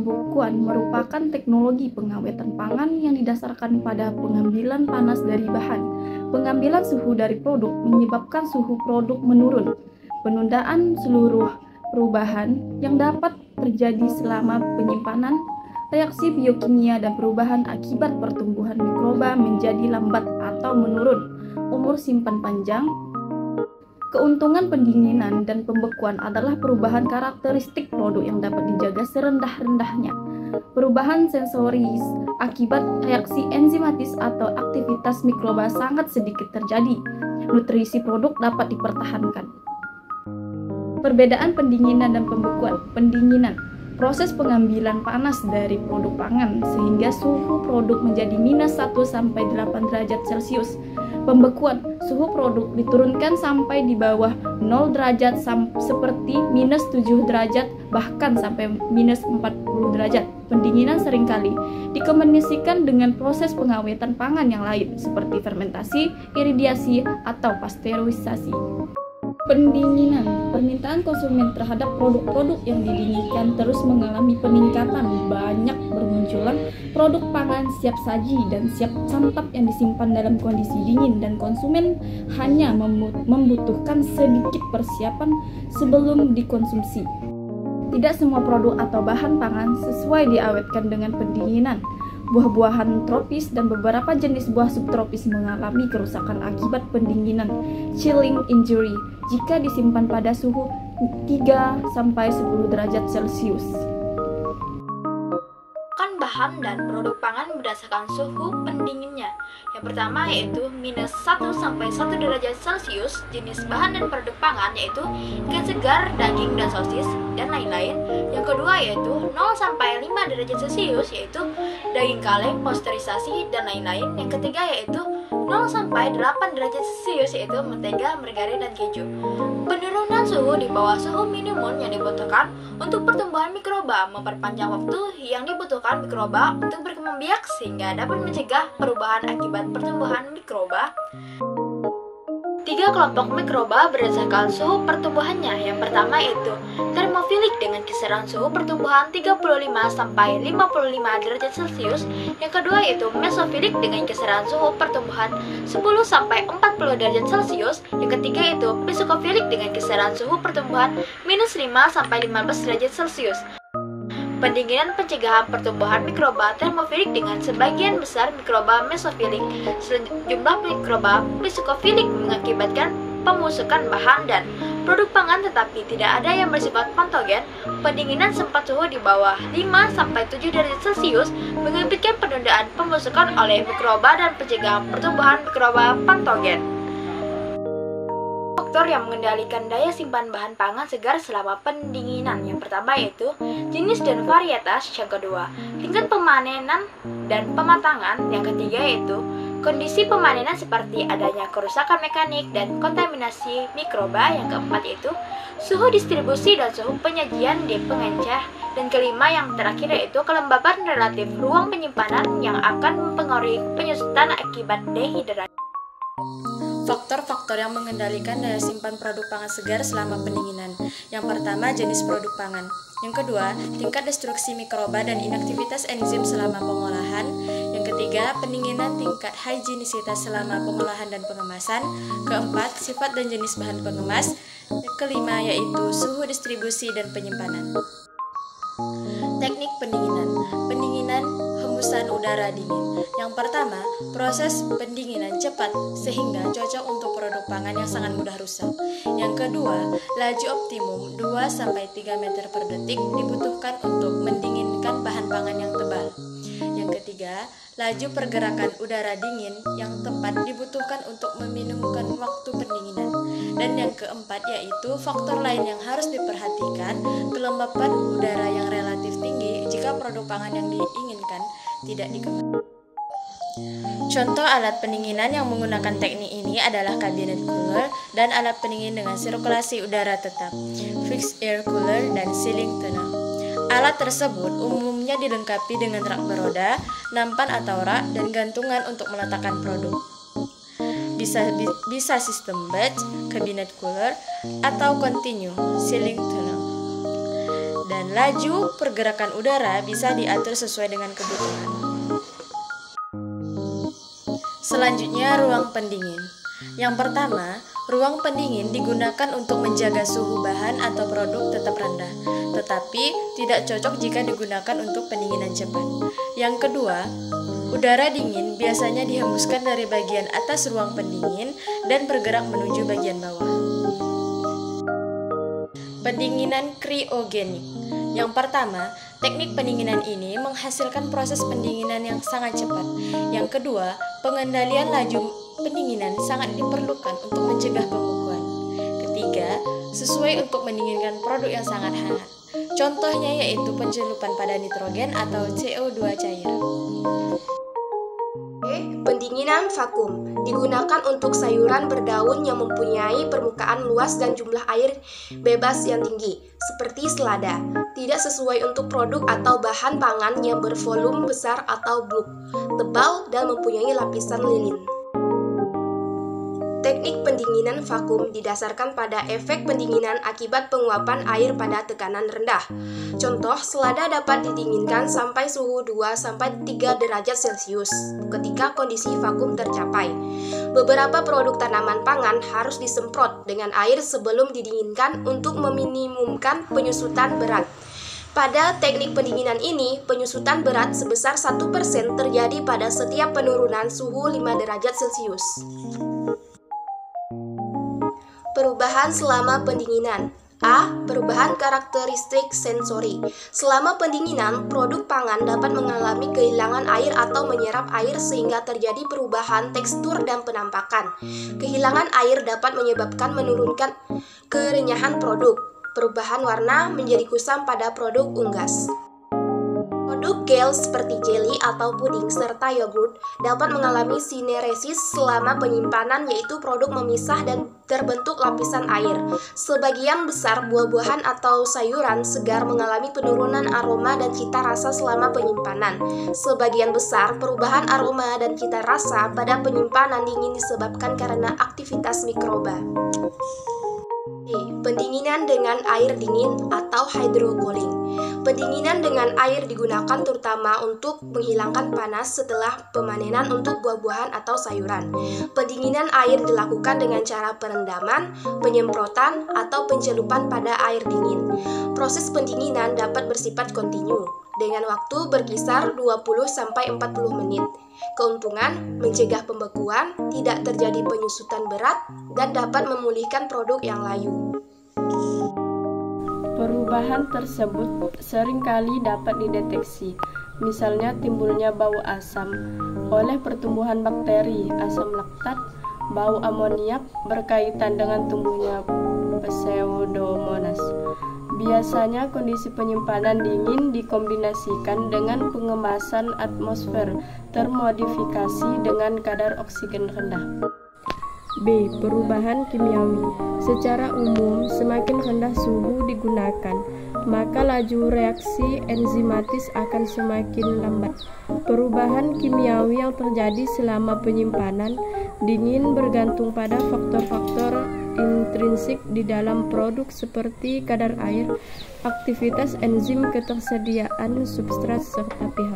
pembekuan merupakan teknologi pengawetan pangan yang didasarkan pada pengambilan panas dari bahan. Pengambilan suhu dari produk menyebabkan suhu produk menurun. Penundaan seluruh perubahan yang dapat terjadi selama penyimpanan, reaksi biokimia dan perubahan akibat pertumbuhan mikroba menjadi lambat atau menurun. Umur simpan panjang. Keuntungan pendinginan dan pembekuan adalah perubahan karakteristik produk yang dapat dijaga serendah-rendahnya. Perubahan sensoris akibat reaksi enzimatis atau aktivitas mikroba sangat sedikit terjadi. Nutrisi produk dapat dipertahankan. Perbedaan pendinginan dan pembekuan. Pendinginan, proses pengambilan panas dari produk pangan sehingga suhu produk menjadi -1 sampai 8 derajat Celcius. Pembekuan, suhu produk diturunkan sampai di bawah 0 derajat seperti -7 derajat bahkan sampai -40 derajat. Pendinginan seringkali dikombinasikan dengan proses pengawetan pangan yang lain seperti fermentasi, iridiasi, atau pasteurisasi. Pendinginan, permintaan konsumen terhadap produk-produk yang didinginkan terus mengalami peningkatan. Banyak bermunculan produk pangan siap saji dan siap santap yang disimpan dalam kondisi dingin dan konsumen hanya membutuhkan sedikit persiapan sebelum dikonsumsi. Tidak semua produk atau bahan pangan sesuai diawetkan dengan pendinginan. Buah-buahan tropis dan beberapa jenis buah subtropis mengalami kerusakan akibat pendinginan, chilling injury, jika disimpan pada suhu 3-10 derajat Celcius. Bahan dan produk pangan berdasarkan suhu pendinginnya. Yang pertama yaitu -1 sampai 1 derajat Celcius. Jenis bahan dan produk pangan yaitu ikan segar, daging dan sosis dan lain-lain. Yang kedua yaitu 0 sampai 5 derajat Celcius yaitu daging kaleng, pasteurisasi dan lain-lain. Yang ketiga yaitu 0 sampai 8 derajat Celcius yaitu mentega, margarin dan keju. Penurunan suhu di bawah suhu minimum yang dibutuhkan untuk pertumbuhan mikroba, memperpanjang waktu yang dibutuhkan mikroba untuk berkembang biak sehingga dapat mencegah perubahan akibat pertumbuhan mikroba. 3 kelompok mikroba berdasarkan suhu pertumbuhannya. Yang pertama yaitu termofilik dengan kisaran suhu pertumbuhan 35 sampai 55 derajat Celcius. Yang kedua yaitu mesofilik dengan kisaran suhu pertumbuhan 10 sampai 40 derajat Celcius. Yang ketiga yaitu mesofilik dengan kisaran suhu pertumbuhan -5 sampai 15 derajat Celcius. Pendinginan pencegahan pertumbuhan mikroba termofilik dengan sebagian besar mikroba mesofilik. Sejumlah mikroba psikofilik mengakibatkan pemusukan bahan dan produk pangan tetapi tidak ada yang bersifat patogen. Pendinginan sempat suhu di bawah 5 sampai 7 derajat Celcius mengakibatkan penundaan pemusukan oleh mikroba dan pencegahan pertumbuhan mikroba patogen. Faktor yang mengendalikan daya simpan bahan pangan segar selama pendinginan. Yang pertama yaitu jenis dan varietas. Yang kedua, tingkat pemanenan dan pematangan. Yang ketiga yaitu kondisi pemanenan seperti adanya kerusakan mekanik dan kontaminasi mikroba. Yang keempat yaitu suhu distribusi dan suhu penyajian di pengecer. Dan kelima yang terakhir yaitu kelembaban relatif ruang penyimpanan yang akan mempengaruhi penyusutan akibat dehidrasi. Faktor-faktor yang mengendalikan daya simpan produk pangan segar selama pendinginan. Yang pertama, jenis produk pangan. Yang kedua, tingkat destruksi mikroba dan inaktivitas enzim selama pengolahan. Yang ketiga, pendinginan tingkat higienisitas selama pengolahan dan pengemasan. Keempat, sifat dan jenis bahan pengemas. Yang kelima yaitu suhu distribusi dan penyimpanan. Teknik pendinginan. Pendinginan hembusan udara dingin. Yang pertama, proses pendinginan cepat sehingga cocok untuk produk pangan yang sangat mudah rusak. Yang kedua, laju optimum 2-3 meter per detik dibutuhkan untuk mendinginkan bahan pangan yang tebal. Yang ketiga, laju pergerakan udara dingin yang tepat dibutuhkan untuk meminimumkan waktu pendinginan. Dan yang keempat yaitu faktor lain yang harus diperhatikan, kelembapan udara yang relatif tinggi jika produk pangan yang diinginkan tidak dikemas. Contoh alat pendinginan yang menggunakan teknik ini adalah cabinet cooler dan alat pendingin dengan sirkulasi udara tetap, fixed air cooler dan ceiling tunnel. Alat tersebut umumnya dilengkapi dengan rak beroda, nampan atau rak, dan gantungan untuk meletakkan produk. Bisa sistem batch, cabinet cooler, atau continue, ceiling tunnel. Dan pendinginan. Laju pergerakan udara bisa diatur sesuai dengan kebutuhan. Selanjutnya, ruang pendingin. Yang pertama, ruang pendingin digunakan untuk menjaga suhu bahan atau produk tetap rendah, tetapi tidak cocok jika digunakan untuk pendinginan cepat. Yang kedua, udara dingin biasanya dihembuskan dari bagian atas ruang pendingin dan bergerak menuju bagian bawah. Pendinginan kriogenik. Yang pertama, teknik pendinginan ini menghasilkan proses pendinginan yang sangat cepat. Yang kedua, pengendalian laju pendinginan sangat diperlukan untuk mencegah pembekuan. Ketiga, sesuai untuk mendinginkan produk yang sangat hangat. Contohnya yaitu pencelupan pada nitrogen atau CO2 cair. Pendinginan vakum digunakan untuk sayuran berdaun yang mempunyai permukaan luas dan jumlah air bebas yang tinggi, seperti selada. Tidak sesuai untuk produk atau bahan pangan yang bervolume besar atau bulk, tebal dan mempunyai lapisan lilin. Teknik pendinginan vakum didasarkan pada efek pendinginan akibat penguapan air pada tekanan rendah. Contoh, selada dapat didinginkan sampai suhu 2-3 derajat Celcius ketika kondisi vakum tercapai. Beberapa produk tanaman pangan harus disemprot dengan air sebelum didinginkan untuk meminimumkan penyusutan berat. Pada teknik pendinginan ini, penyusutan berat sebesar 1% terjadi pada setiap penurunan suhu 5 derajat Celcius. Perubahan selama pendinginan. A. Perubahan karakteristik sensori. Selama pendinginan, produk pangan dapat mengalami kehilangan air atau menyerap air sehingga terjadi perubahan tekstur dan penampakan. Kehilangan air dapat menyebabkan menurunkan kerenyahan produk. Perubahan warna menjadi kusam pada produk unggas. Produk gel seperti jelly atau puding serta yogurt dapat mengalami sineresis selama penyimpanan, yaitu produk memisah dan terbentuk lapisan air. Sebagian besar buah-buahan atau sayuran segar mengalami penurunan aroma dan cita rasa selama penyimpanan. Sebagian besar perubahan aroma dan cita rasa pada penyimpanan dingin disebabkan karena aktivitas mikroba. Pendinginan dengan air dingin atau hydrocooling. Pendinginan dengan air digunakan terutama untuk menghilangkan panas setelah pemanenan untuk buah-buahan atau sayuran. Pendinginan air dilakukan dengan cara perendaman, penyemprotan, atau pencelupan pada air dingin. Proses pendinginan dapat bersifat kontinu dengan waktu berkisar 20-40 menit. Keuntungan, mencegah pembekuan, tidak terjadi penyusutan berat, dan dapat memulihkan produk yang layu. Perubahan tersebut seringkali dapat dideteksi, misalnya timbulnya bau asam oleh pertumbuhan bakteri, asam laktat, bau amoniak berkaitan dengan tumbuhnya Pseudomonas. Biasanya kondisi penyimpanan dingin dikombinasikan dengan pengemasan atmosfer termodifikasi dengan kadar oksigen rendah. B. Perubahan kimiawi. Secara umum, semakin rendah suhu digunakan, maka laju reaksi enzimatis akan semakin lambat. Perubahan kimiawi yang terjadi selama penyimpanan dingin bergantung pada faktor-faktor intrinsik di dalam produk seperti kadar air, aktivitas enzim, ketersediaan substrat, serta pH.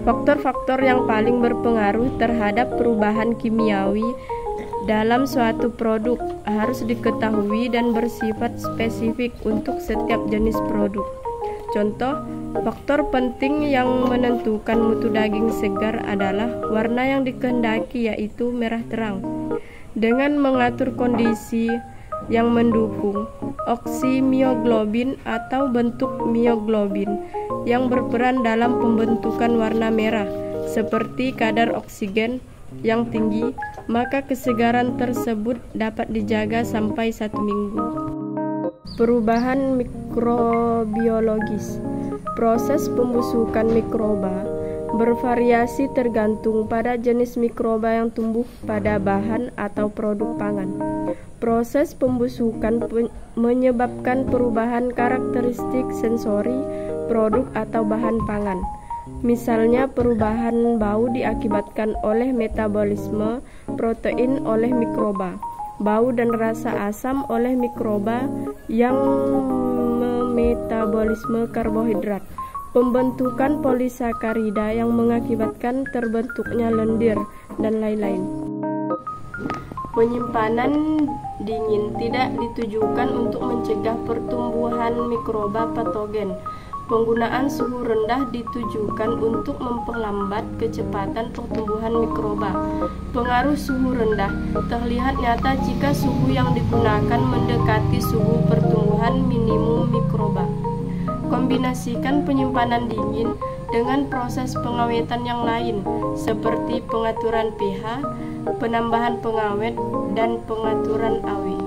Faktor-faktor yang paling berpengaruh terhadap perubahan kimiawi dalam suatu produk harus diketahui dan bersifat spesifik untuk setiap jenis produk. Contoh, faktor penting yang menentukan mutu daging segar adalah warna yang dikehendaki, yaitu merah terang. Dengan mengatur kondisi yang mendukung oksimioglobin atau bentuk mioglobin yang berperan dalam pembentukan warna merah, seperti kadar oksigen yang tinggi, maka kesegaran tersebut dapat dijaga sampai 1 minggu. Perubahan mikrobiologis. Proses pembusukan mikroba bervariasi tergantung pada jenis mikroba yang tumbuh pada bahan atau produk pangan. Proses pembusukan menyebabkan perubahan karakteristik sensori produk atau bahan pangan. Misalnya, perubahan bau diakibatkan oleh metabolisme protein oleh mikroba. bau dan rasa asam oleh mikroba yang memetabolisme karbohidrat, pembentukan polisakarida yang mengakibatkan terbentuknya lendir, dan lain-lain. Penyimpanan dingin tidak ditujukan untuk mencegah pertumbuhan mikroba patogen. Penggunaan suhu rendah ditujukan untuk memperlambat kecepatan pertumbuhan mikroba. Pengaruh suhu rendah terlihat nyata jika suhu yang digunakan mendekati suhu pertumbuhan minimum mikroba. Kombinasikan penyimpanan dingin dengan proses pengawetan yang lain seperti pengaturan pH, penambahan pengawet, dan pengaturan AW.